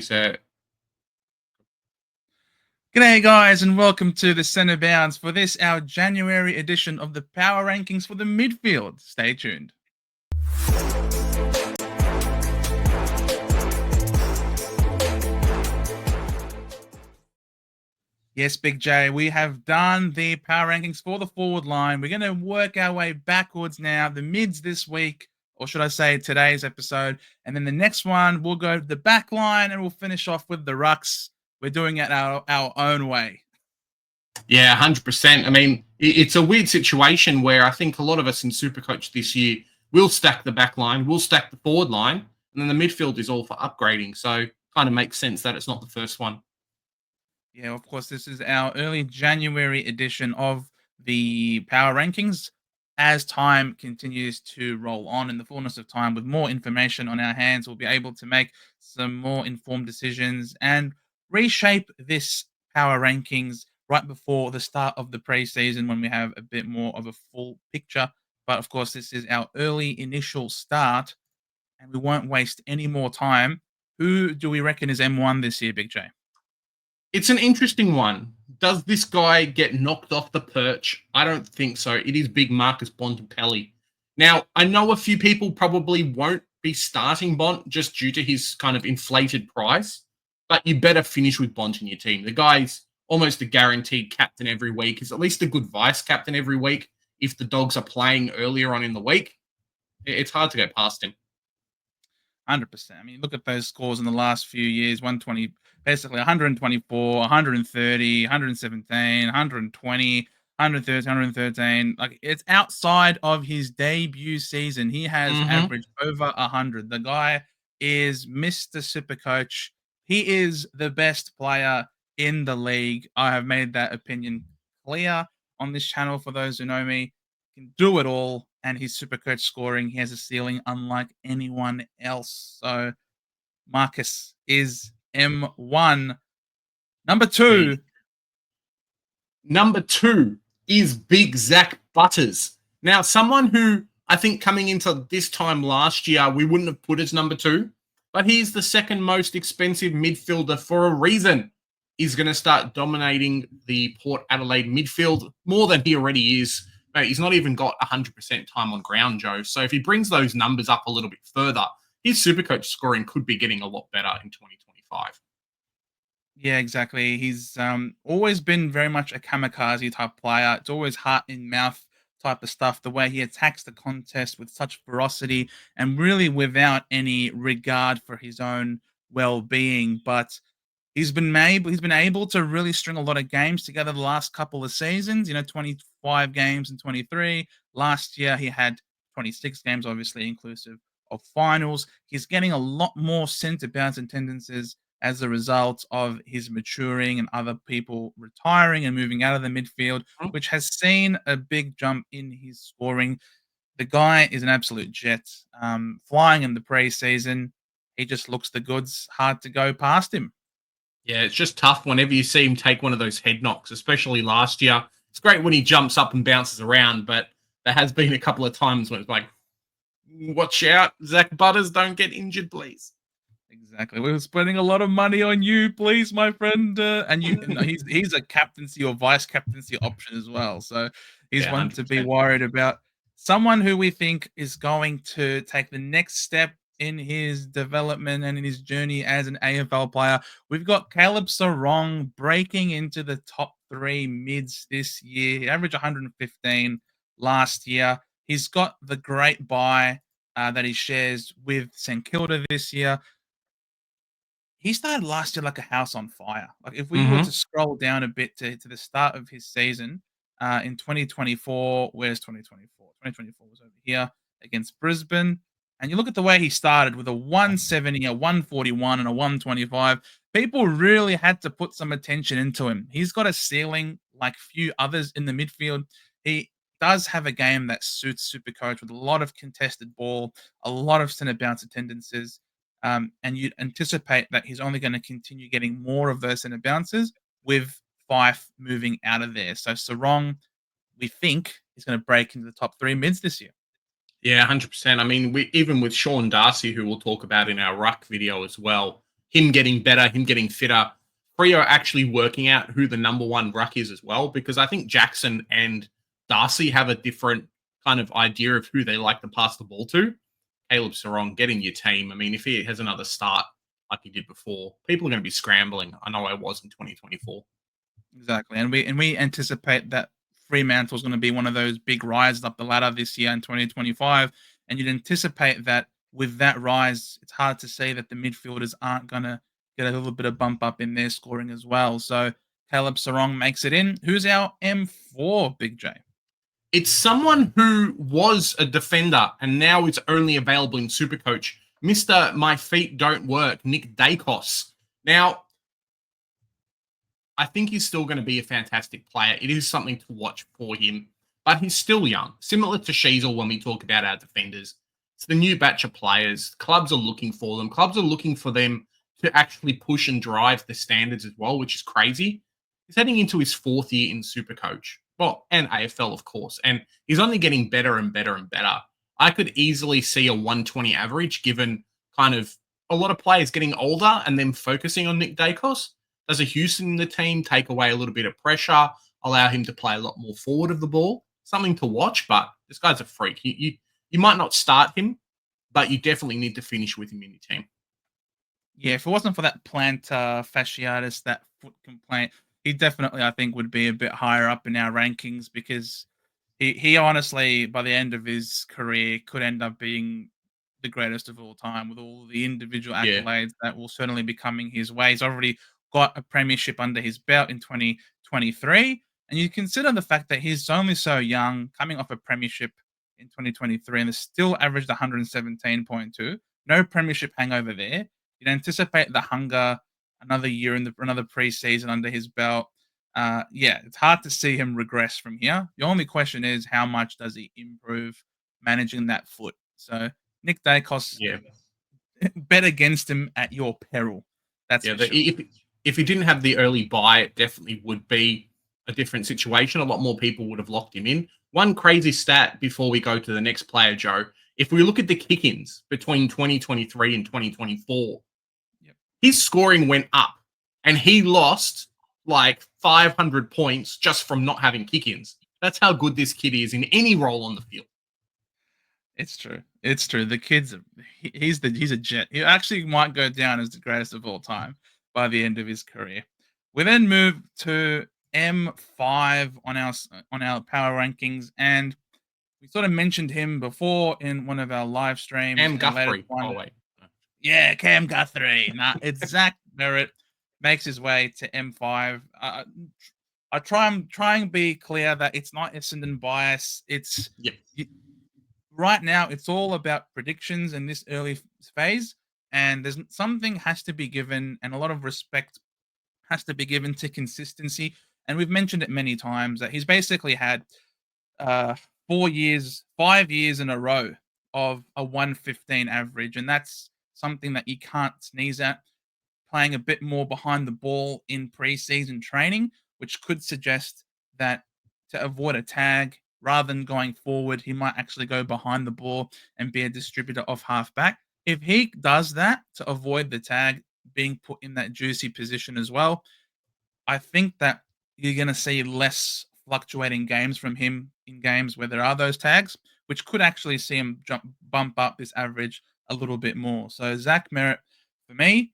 So, G'day guys and welcome to the Centre Bounds for this, our January edition of the Power Rankings for the Midfield. Stay tuned. Yes, Big J, we have done the Power Rankings for the forward line. We're going to work our way backwards now, the mids this week, or should I say today's episode. And then the next one, we'll go to the back line and we'll finish off with the rucks. We're doing it our own way. yeah, 100%. I mean, it's a weird situation where I think a lot of us in Supercoach this year will stack the back line, will stack the forward line, and then the midfield is all for upgrading. So kind of makes sense that it's not the first one. Yeah, of course, this is our early January edition of the Power Rankings. As time continues to roll on in the fullness of time, with more information on our hands, we'll be able to make some more informed decisions and reshape this Power Rankings right before the start of the preseason when we have a bit more of a full picture. But of course, this is our early initial start, and we won't waste any more time. Who do we reckon is M1 this year, Big J? It's an interesting one. Does this guy get knocked off the perch? I don't think so. It is big Marcus Bontempelli. Now, I know a few people probably won't be starting Bont just due to his kind of inflated price, but you better finish with Bont in your team. The guy's almost a guaranteed captain every week. He's at least a good vice captain every week if the Dogs are playing earlier on in the week. It's hard to get past him. 100%. I mean, look at those scores in the last few years: 120, basically 124, 130, 117, 120, 130, 113. Like, it's outside of his debut season. He has averaged over 100. The guy is Mr. Supercoach. He is the best player in the league. I have made that opinion clear on this channel for those who know me. He can do it all, and his Supercoach scoring, he has a ceiling unlike anyone else. So Marcus is M1. Number two. Number two is big Zak Butters. Now, someone who I think coming into this time last year, we wouldn't have put as number two, but he's the second most expensive midfielder for a reason. He's going to start dominating the Port Adelaide midfield more than he already is. Mate, he's not even got 100% time on ground, Joe. So if he brings those numbers up a little bit further, his Supercoach scoring could be getting a lot better in 2025. Yeah, exactly. He's always been very much a kamikaze type player. It's always heart in mouth type of stuff. The way he attacks the contest with such ferocity and really without any regard for his own well-being. But he's been able to really string a lot of games together the last couple of seasons. 25 games in 23. Last year he had 26 games, obviously inclusive of finals. He's getting a lot more centre bounce attendances as a result of his maturing and other people retiring and moving out of the midfield, which has seen a big jump in his scoring. The guy is an absolute jet. Flying in the preseason, he just looks the goods. Hard to go past him. Yeah, it's just tough whenever you see him take one of those head knocks, especially last year. It's great when he jumps up and bounces around, but there has been a couple of times when it's like, watch out, Zak Butters, don't get injured, please. Exactly. We were spending a lot of money on you, please, my friend. And he's a captaincy or vice captaincy option as well. So he's one 100%. to be worried about. Someone who we think is going to take the next step in his development and in his journey as an AFL player. We've got Caleb Serong breaking into the top three mids this year. He averaged 115 last year. He's got the great buy that he shares with St Kilda this year. He started last year like a house on fire. Like, if we were to scroll down a bit to the start of his season in 2024, where's 2024? 2024 was over here against Brisbane. And you look at the way he started with a 170, a 141, and a 125. People really had to put some attention into him. He's got a ceiling like few others in the midfield. He does have a game that suits Supercoach with a lot of contested ball, a lot of centre bounce attendances. And you'd anticipate that he's only going to continue getting more of those centre bounces with Fife moving out of there. So Serong, we think, is going to break into the top three mids this year. Yeah, 100%. I mean, even with Sean Darcy, who we'll talk about in our ruck video as well, him getting better, him getting fitter. Freo are actually working out who the number one ruck is as well, because I think Jackson and Darcy have a different kind of idea of who they like to pass the ball to. Caleb Serong, getting your team. I mean, if he has another start like he did before, people are going to be scrambling. I know I was in 2024. Exactly, and we anticipate that Fremantle's going to be one of those big rises up the ladder this year in 2025, and you'd anticipate that with that rise, it's hard to say that the midfielders aren't going to get a little bit of bump up in their scoring as well. So Caleb Serong makes it in. Who's our M4, Big J? It's someone who was a defender and now is only available in Supercoach. Mr. My Feet Don't Work, Nick Daicos. Now, I think he's still going to be a fantastic player. It is something to watch for him, but he's still young. Similar to Sheasel when we talk about our defenders. It's the new batch of players. Clubs are looking for them. Clubs are looking for them to actually push and drive the standards as well, which is crazy. He's heading into his 4th year in Supercoach. Well, and AFL, of course. And he's only getting better and better and better. I could easily see a 120 average given kind of a lot of players getting older and then focusing on Nick Daicos. Does a Houston in the team take away a little bit of pressure, allow him to play a lot more forward of the ball? Something to watch, but this guy's a freak. You might not start him, but you definitely need to finish with him in your team. Yeah, if it wasn't for that plantar fasciitis, that foot complaint, he definitely, I think, would be a bit higher up in our rankings because he honestly, by the end of his career, could end up being the greatest of all time with all the individual accolades that will certainly be coming his way. He's already got a premiership under his belt in 2023. And you consider the fact that he's only so young, coming off a premiership in 2023, and has still averaged 117.2. No premiership hangover there. You'd anticipate the hunger, another year in another preseason under his belt. Yeah, it's hard to see him regress from here. The only question is how much does he improve managing that foot? So Nick Daicos, bet against him at your peril. That's for sure. If he didn't have the early buy, it definitely would be a different situation. A lot more people would have locked him in. One crazy stat before we go to the next player, Joe. If we look at the kick-ins between 2023 and 2024, his scoring went up and he lost like 500 points just from not having kick-ins. That's how good this kid is in any role on the field. It's true. It's true. The kid's he's a jet. He actually might go down as the greatest of all time by the end of his career. We then move to M5 on our power rankings, and we sort of mentioned him before in one of our live streams. Cam Guthrie. Yeah, Cam Guthrie. Nah, it's Zak Merrett makes his way to M5. I try and be clear that it's not Essendon bias. It's right now it's all about predictions in this early phase, and there's something has to be given, and a lot of respect has to be given to consistency. And we've mentioned it many times that he's basically had 5 years in a row of a 115 average, and that's something that you can't sneeze at. Playing a bit more behind the ball in preseason training, which could suggest that to avoid a tag, rather than going forward, he might actually go behind the ball and be a distributor off halfback. If he does that to avoid the tag being put in that juicy position as well, I think that you're going to see less fluctuating games from him in games where there are those tags, which could actually see him bump up this average a little bit more. So Zak Merrett, for me,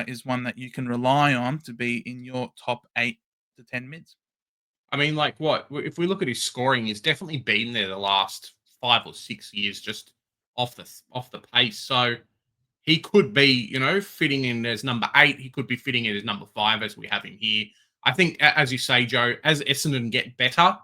is one that you can rely on to be in your top 8 to 10 mids. I mean, like what? If we look at his scoring, he's definitely been there the last 5 or 6 years, just off the pace. So he could be, fitting in as number 8. He could be fitting in as number 5 as we have him here. I think, as you say, Joe, as Essendon get better,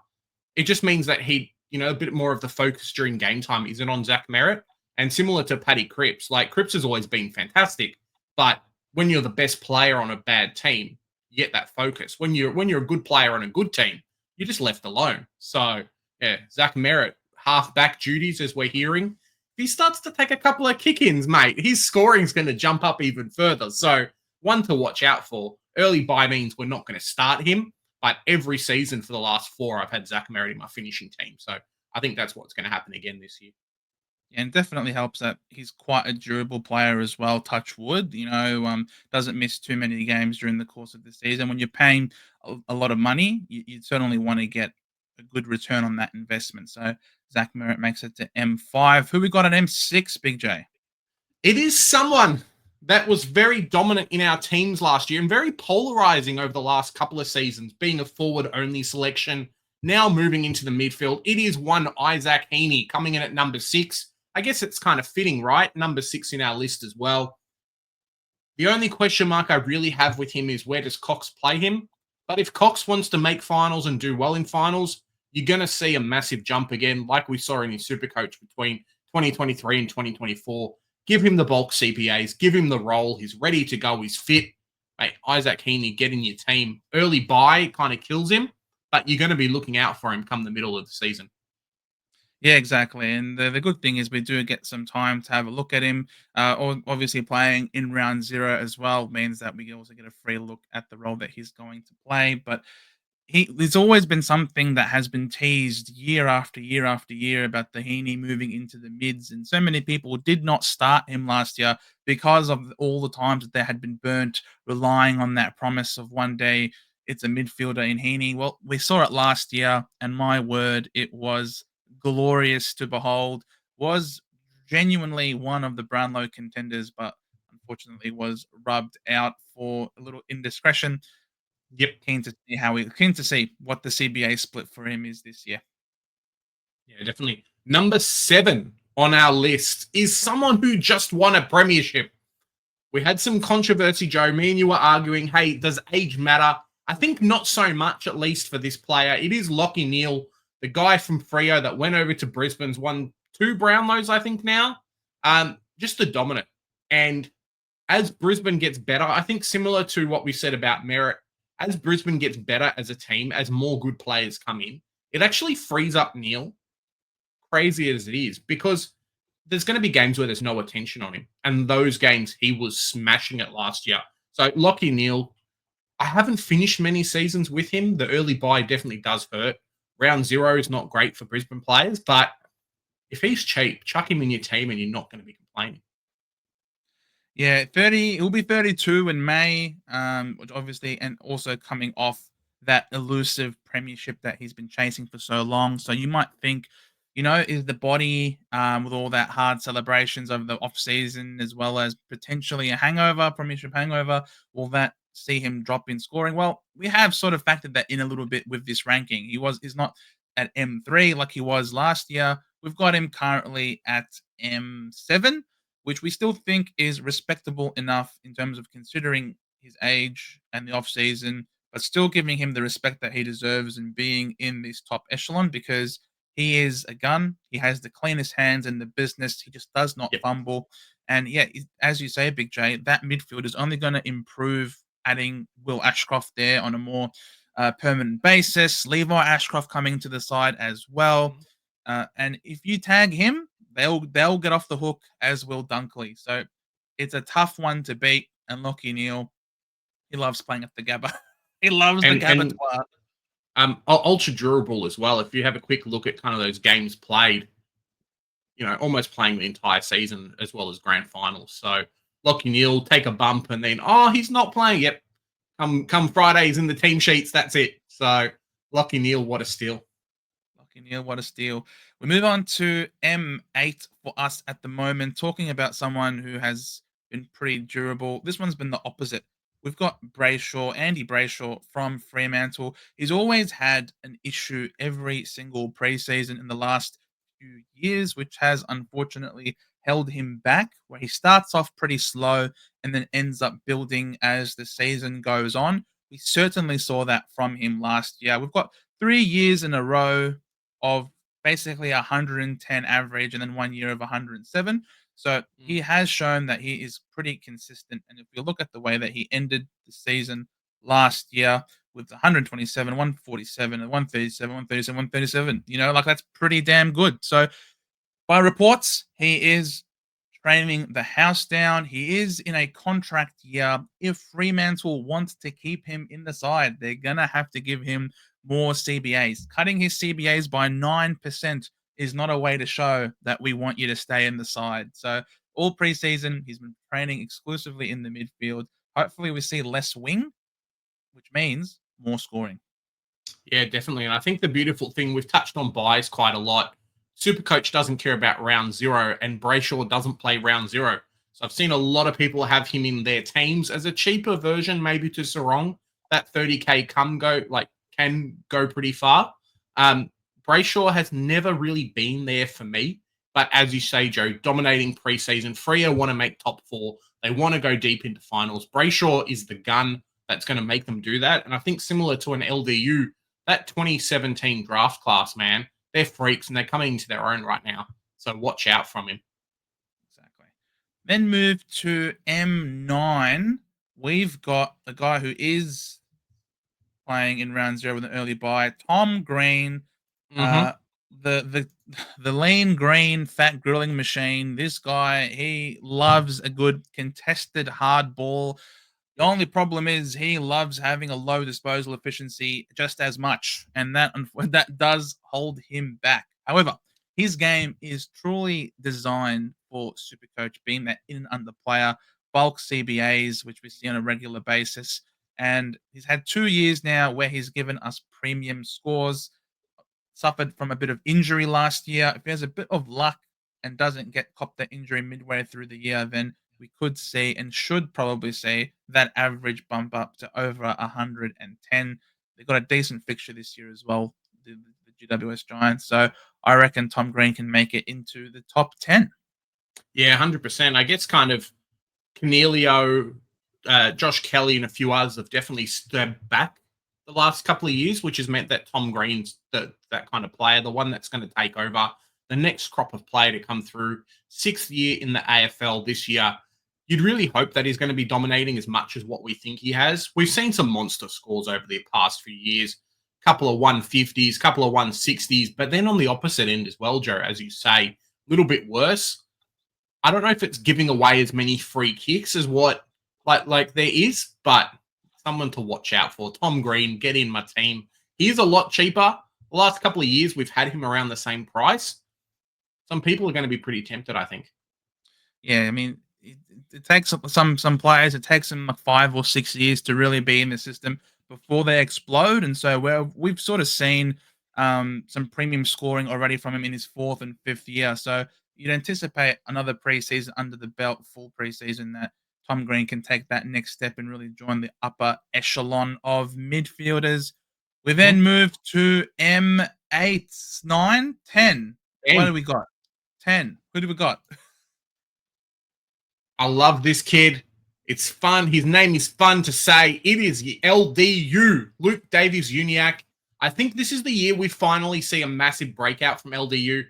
it just means that he, a bit more of the focus during game time isn't on Zak Merrett. And similar to Paddy Cripps, like Cripps has always been fantastic, but when you're the best player on a bad team, you get that focus. When you're a good player on a good team, you're just left alone. So, yeah, Zak Merrett, half-back duties, as we're hearing. If he starts to take a couple of kick-ins, mate, his scoring's going to jump up even further. So, one to watch out for. Early buy means we're not going to start him, but every season for the last 4, I've had Zak Merrett in my finishing team. So, I think that's what's going to happen again this year. And definitely helps that he's quite a durable player as well. Touch wood, doesn't miss too many games during the course of the season. When you're paying a lot of money, you certainly want to get a good return on that investment. So Zach Merrett makes it to M5. Who we got at M6, Big J? It is someone that was very dominant in our teams last year and very polarizing over the last couple of seasons, being a forward-only selection, now moving into the midfield. It is one Isaac Heeney coming in at number 6. I guess it's kind of fitting, right? Number 6 in our list as well. The only question mark I really have with him is where does Cox play him? But if Cox wants to make finals and do well in finals, you're going to see a massive jump again, like we saw in his Supercoach between 2023 and 2024. Give him the bulk CPAs, give him the role. He's ready to go. He's fit. Mate, Isaac Heeney, get in your team. Early buy kind of kills him, but you're going to be looking out for him come the middle of the season. Yeah, exactly. And the good thing is we do get some time to have a look at him. Obviously, playing in round 0 as well means that we also get a free look at the role that he's going to play. But there's always been something that has been teased year after year after year about the Heeney moving into the mids, and so many people did not start him last year because of all the times that they had been burnt, relying on that promise of one day it's a midfielder in Heeney. Well, we saw it last year, and my word, it was glorious to behold. Was genuinely one of the Brownlow contenders, but unfortunately was rubbed out for a little indiscretion. Yep. Keen to see what the CBA split for him is this year. Yeah, definitely. Number 7 on our list is someone who just won a premiership. We had some controversy, Joe. Me and you were arguing, hey, does age matter? I think not so much, at least for this player. It is Lachie Neale, the guy from Freo that went over to Brisbane's won 2 Brownlows, I think now. Just a dominant. And as Brisbane gets better, I think similar to what we said about Merrett, as Brisbane gets better as a team, as more good players come in, it actually frees up Neale, crazy as it is, because there's going to be games where there's no attention on him. And those games, he was smashing it last year. So Lachie Neale, I haven't finished many seasons with him. The early buy definitely does hurt. Round 0 is not great for Brisbane players, but if he's cheap, chuck him in your team and you're not going to be complaining. Yeah, 30. He'll be 32 in May, which obviously, and also coming off that elusive premiership that he's been chasing for so long. So you might think, is the body with all that hard celebrations over the off season, as well as potentially a hangover, premiership hangover, will that see him drop in scoring? Well, we have sort of factored that in a little bit with this ranking. He's not at M3 like he was last year. We've got him currently at M7, which we still think is respectable enough in terms of considering his age and the offseason, but still giving him the respect that he deserves and being in this top echelon because he is a gun. He has the cleanest hands in the business. He just does not fumble. And yeah, as you say, Big J, that midfield is only going to improve adding Will Ashcroft there on a more permanent basis. Levi Ashcroft coming to the side as well. And if you tag him, they'll get off the hook, as will Dunkley. So it's a tough one to beat. And Lachie Neale, he loves playing at the Gabba. He loves the Gabba. Ultra durable as well. If you have a quick look at kind of those games played, almost playing the entire season as well as grand finals. So Lachie Neale take a bump and then, he's not playing. Yep. Come Fridays in the team sheets. That's it. So Lachie Neale, what a steal. Neale, what a steal. We move on to M8 for us at the moment, talking about someone who has been pretty durable. This one's been the opposite. We've got Brayshaw, Andy Brayshaw from Fremantle. He's always had an issue every single preseason in the last few years, which has unfortunately held him back, where he starts off pretty slow and then ends up building as the season goes on. We certainly saw that from him last year. We've got 3 years in a row of basically 110 average and then 1 year of 107. So he has shown that he is pretty consistent. And if you look at the way that he ended the season last year with 127, 147, 137, 137, 137, that's pretty damn good. So by reports, he is training the house down. He is in a contract year. If Fremantle wants to keep him in the side, they're going to have to give him more CBAs. Cutting his CBAs by 9% is not a way to show that we want you to stay in the side. So all preseason, he's been training exclusively in the midfield. Hopefully, we see less wing, which means more scoring. Yeah, definitely. And I think the beautiful thing, we've touched on buys quite a lot. Supercoach doesn't care about round zero, and Brayshaw doesn't play round zero. So I've seen a lot of people have him in their teams as a cheaper version, maybe to Serong. That 30K can go pretty far. Brayshaw has never really been there for me. But as you say, Joe, dominating preseason. Freo want to make top four. They want to go deep into finals. Brayshaw is the gun that's going to make them do that. And I think similar to an LDU, that 2017 draft class, man, they're freaks and they're coming into their own right now. So watch out from him. Exactly. Then move to M9. We've got a guy who is playing in round zero with an early buy, Tom Green. Mm-hmm. The lean green fat grilling machine. This guy, he loves a good contested hard ball. The only problem is he loves having a low disposal efficiency just as much, and that does hold him back. However, his game is truly designed for Supercoach, being that in and under player, bulk CBAs, which we see on a regular basis. And he's had 2 years now where he's given us premium scores. Suffered from a bit of injury last year. If he has a bit of luck and doesn't get copped that injury midway through the year, then we could see and should probably see that average bump up to over 110. They've got a decent fixture this year as well, the GWS Giants. So I reckon Tom Green can make it into the top 10. Yeah, 100%. I guess kind of Cornelio, Josh Kelly, and a few others have definitely stepped back the last couple of years, which has meant that Tom Green's that kind of player, the one that's going to take over the next crop of player to come through. 6th year in the AFL this year. You'd really hope that he's going to be dominating as much as what we think he has. We've seen some monster scores over the past few years, couple of 150s, couple of 160s, but then on the opposite end as well, Joe, as you say, a little bit worse. I don't know if it's giving away as many free kicks as what like there is, but someone to watch out for. Tom Green, get in my team. He's a lot cheaper. The last couple of years, we've had him around the same price. Some people are going to be pretty tempted, I think. Yeah, I mean, it takes some players. It takes them like 5 or 6 years to really be in the system before they explode. And so we've sort of seen some premium scoring already from him in his 4th and 5th year. So you'd anticipate another preseason under the belt, full preseason, that Tom Green can take that next step and really join the upper echelon of midfielders. We then move to M8, 9, 10. What do we got? 10. Who do we got? I love this kid. It's fun. His name is fun to say. It is LDU, Luke Davis-Uniacke. I think this is the year we finally see a massive breakout from LDU.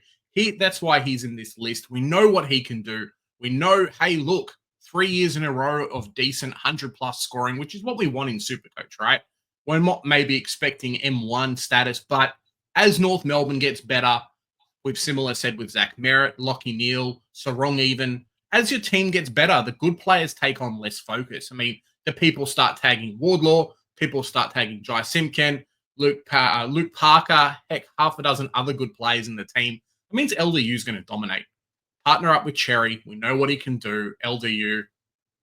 That's why he's in this list. We know what he can do. We know, hey, look, 3 years in a row of decent 100-plus scoring, which is what we want in Supercoach, right? We're not maybe expecting M1 status, but as North Melbourne gets better, we've similar said with Zach Merrett, Lachie Neale, Serong even, as your team gets better, the good players take on less focus. I mean, the people start tagging Wardlaw, people start tagging Jai Simpkin, Luke Parker, heck, half a dozen other good players in the team. It means LDU is going to dominate. Partner up with Cherry. We know what he can do. LDU,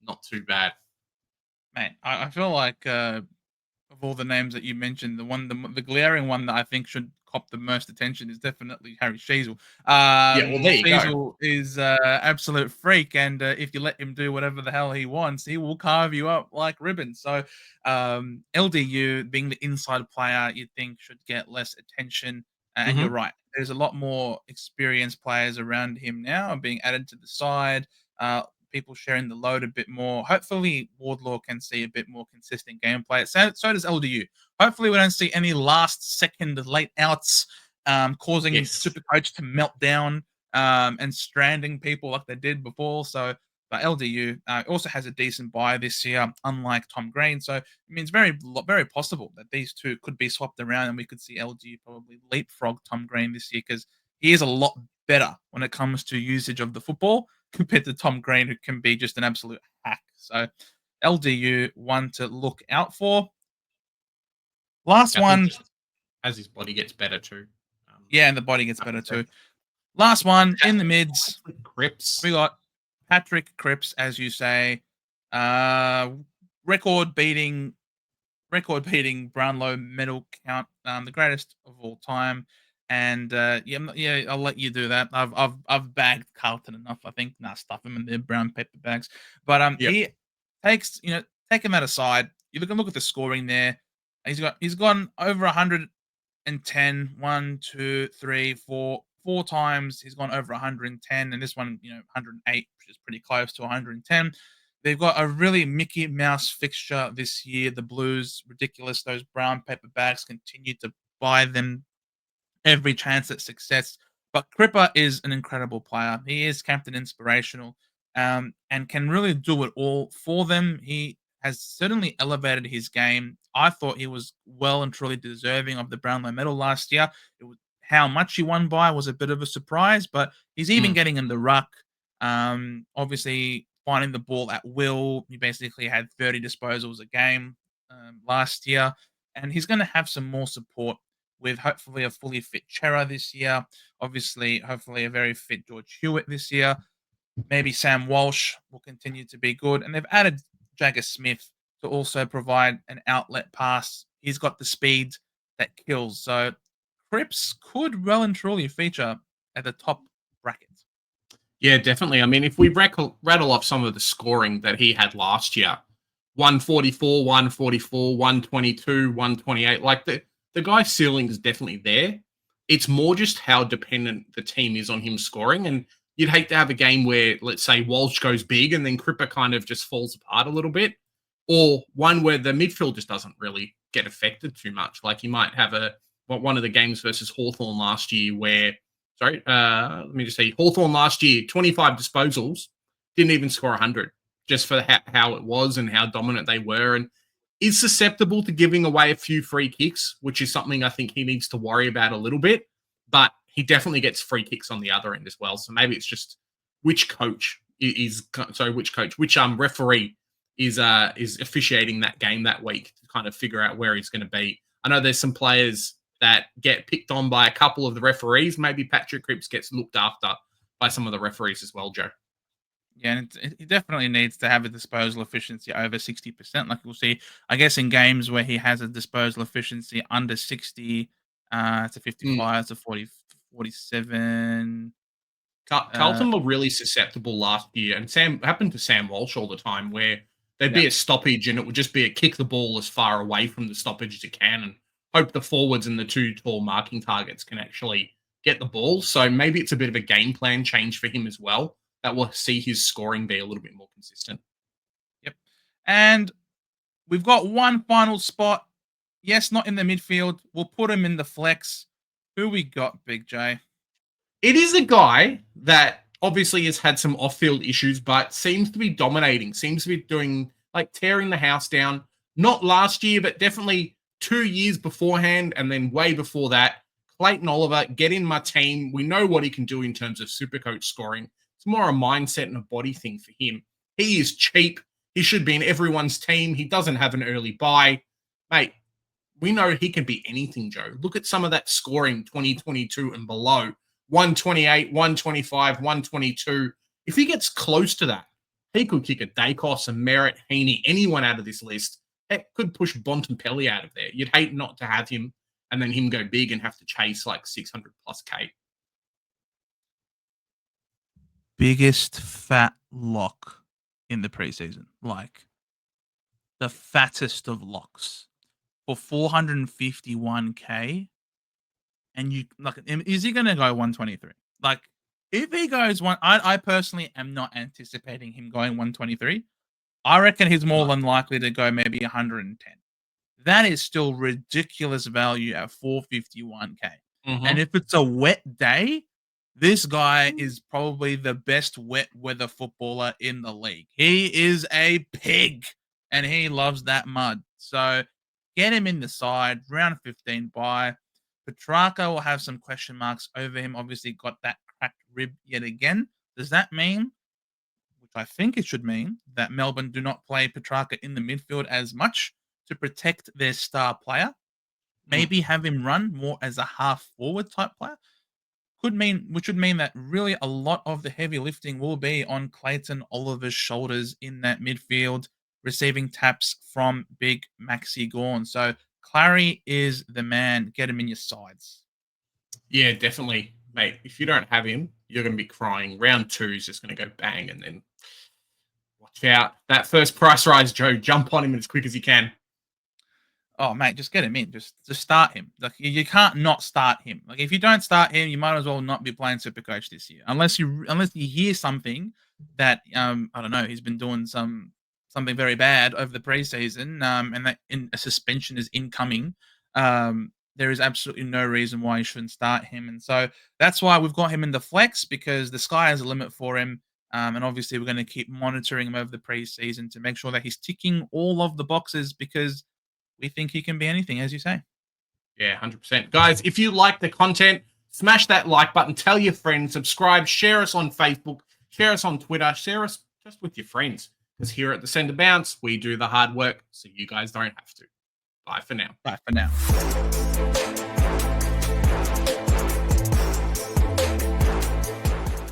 not too bad. Mate, I feel like of all the names that you mentioned, the glaring one that I think should cop the most attention is definitely Harry Sheasel. Yeah, well, there you go. Sheasel is absolute freak, and if you let him do whatever the hell he wants, he will carve you up like ribbons. So LDU, being the inside player, you'd think should get less attention. And you're right. There's a lot more experienced players around him now being added to the side. People sharing the load a bit more. Hopefully, Wardlaw can see a bit more consistent gameplay. So does LDU. Hopefully, we don't see any last-second late outs causing Supercoach to melt down and stranding people like they did before. So, but LDU also has a decent buy this year, unlike Tom Green. So, it means very possible that these two could be swapped around and we could see LDU probably leapfrog Tom Green this year because he is a lot better when it comes to usage of the football compared to Tom Green, who can be just an absolute hack. So LDU, one to look out for. Last one. As his body gets better too. Yeah, and the body gets better too. Last one in the mids. Cripps. We got Patrick Cripps, as you say, record beating Brownlow medal count, the greatest of all time. And yeah, I'll let you do that. I've bagged Carlton enough. I think stuff him in their brown paper bags. But Yep. he takes taking that aside, you look at the scoring there. He's gone over 110, 1, 2, 3, 4, 4 times. He's gone over 110, and this one 108, which is pretty close to 110. They've got a really Mickey Mouse fixture this year. The Blues, ridiculous. Those brown paper bags continue to buy them every chance at success. But Cripper is an incredible player. He is captain inspirational, and can really do it all for them. He has certainly elevated his game. I thought he was well and truly deserving of the Brownlow medal last year. How much he won by was a bit of a surprise, but he's even getting in the ruck. Obviously, finding the ball at will. He basically had 30 disposals a game last year, and he's going to have some more support with hopefully a fully fit Chera this year. Obviously, hopefully a very fit George Hewitt this year. Maybe Sam Walsh will continue to be good. And they've added Jagger Smith to also provide an outlet pass. He's got the speed that kills. So Cripps could well and truly feature at the top bracket. Yeah, definitely. I mean, if we rattle off some of the scoring that he had last year, 144, 144, 122, 128, like the guy's ceiling is definitely there. It's more just how dependent the team is on him scoring. And you'd hate to have a game where, let's say, Walsh goes big and then Cripper kind of just falls apart a little bit, or one where the midfield just doesn't really get affected too much. Like you might have one of the games versus Hawthorn last year where, let me just say, Hawthorn last year, 25 disposals, didn't even score 100, just for how it was and how dominant they were, and is susceptible to giving away a few free kicks, which is something I think he needs to worry about a little bit. But he definitely gets free kicks on the other end as well. So maybe it's just which referee is officiating that game that week to kind of figure out where he's going to be. I know there's some players that get picked on by a couple of the referees. Maybe Patrick Cripps gets looked after by some of the referees as well, Joe. Yeah, and he definitely needs to have a disposal efficiency over 60%. Like we'll see, I guess, in games where he has a disposal efficiency under 60, it's a 55, it's a 40, 47. Carlton were really susceptible last year, and happened to Sam Walsh all the time, where there'd be a stoppage and it would just be a kick the ball as far away from the stoppage as you can and hope the forwards and the two tall marking targets can actually get the ball. So maybe it's a bit of a game plan change for him as well that will see his scoring be a little bit more consistent. Yep. And we've got one final spot. Yes, not in the midfield. We'll put him in the flex. Who we got, Big J? It is a guy that obviously has had some off-field issues, but seems to be dominating, seems to be doing, like, tearing the house down. Not last year, but definitely 2 years beforehand, and then way before that. Clayton Oliver, get in my team. We know what he can do in terms of Supercoach scoring. It's more a mindset and a body thing for him. He is cheap. He should be in everyone's team. He doesn't have an early buy. Mate, we know he can be anything, Joe. Look at some of that scoring 2022 and below. 128, 125, 122. If he gets close to that, he could kick a Daicos, a Merrett, Heeney, anyone out of this list. It could push Bontempelli out of there. You'd hate not to have him and then him go big and have to chase like 600 plus K. Biggest fat lock in the preseason. Like the fattest of locks for 451K. And you like, is he going to go 123? Like, if he goes one, I personally am not anticipating him going 123. I reckon he's more than likely to go maybe 110. That is still ridiculous value at 451K. And if it's a wet day, this guy is probably the best wet weather footballer in the league. He is a pig, and he loves that mud. So get him in the side, round 15 bye. Petrarca will have some question marks over him. Obviously, got that cracked rib yet again. Does that mean, which I think it should mean, that Melbourne do not play Petrarca in the midfield as much to protect their star player? Maybe have him run more as a half forward type player. which would mean that really a lot of the heavy lifting will be on Clayton Oliver's shoulders in that midfield, receiving taps from big Maxi Gorn. So Clary is the man. Get him in your sides. Yeah, definitely, mate. If you don't have him, you're going to be crying. Round 2 is just going to go bang, and then watch out. That first price rise, Joe. Jump on him as quick as you can. Oh, mate, just get him in. Just start him. Like you can't not start him. Like if you don't start him, you might as well not be playing Supercoach this year, unless you hear something that I don't know, he's been doing something very bad over the preseason, and that a suspension is incoming. There is absolutely no reason why you shouldn't start him, and so that's why we've got him in the flex, because the sky has a limit for him. And obviously, we're going to keep monitoring him over the preseason to make sure that he's ticking all of the boxes, because we think he can be anything, as you say. Yeah, 100%. Guys, if you like the content, smash that like button, tell your friends, subscribe, share us on Facebook, share us on Twitter, share us just with your friends. Because here at the Send a Bounce, we do the hard work so you guys don't have to. Bye for now. Bye for now.